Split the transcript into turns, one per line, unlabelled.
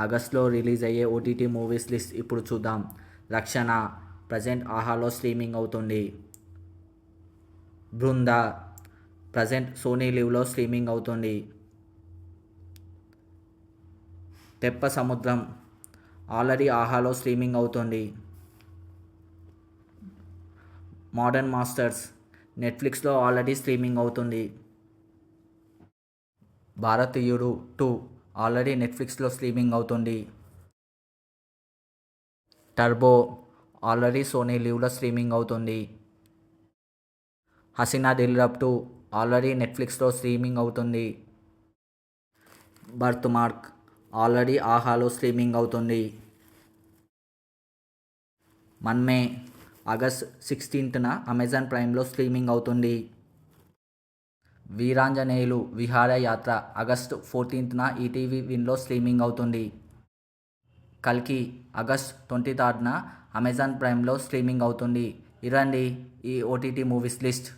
ఆగస్ట్లో రిలీజ్ అయ్యే OTT movies list ఇప్పుడు చూద్దాం. రక్షణ ప్రజెంట్ ఆహాలో స్ట్రీమింగ్ అవుతుంది. బృంద ప్రజెంట్ సోనీ లివ్లో స్ట్రీమింగ్ అవుతుంది. తెప్ప సముద్రం ఆల్రెడీ ఆహాలో స్ట్రీమింగ్ అవుతుంది. మోడర్న్ మాస్టర్స్ నెట్ఫ్లిక్స్లో ఆల్రెడీ స్ట్రీమింగ్ అవుతుంది. భారతీయుడు 2 ఆల్రెడీ నెట్ఫ్లిక్స్లో స్ట్రీమింగ్ అవుతుంది. టర్బో ఆల్రెడీ సోనీ లివ్లో స్ట్రీమింగ్ అవుతుంది. హసీనా దిల్ రబ్ 2 ఆల్రెడీ నెట్ఫ్లిక్స్లో స్ట్రీమింగ్ అవుతుంది. బర్త్ మార్క్ ఆల్రెడీ ఆహాలో స్ట్రీమింగ్ అవుతుంది. మన్మే ఆగస్ట్ 16న అమెజాన్ ప్రైమ్లో స్ట్రీమింగ్ అవుతుంది. వీరాంజనేయులు విహారయాత్ర ఆగస్ట్ 14న ఈటీవీ విన్లో స్ట్రీమింగ్ అవుతుంది. కల్కి ఆగస్ట్ 23న అమెజాన్ ప్రైమ్లో స్ట్రీమింగ్ అవుతుంది. ఇదండి ఈ ఓటీటీ మూవీస్ లిస్ట్.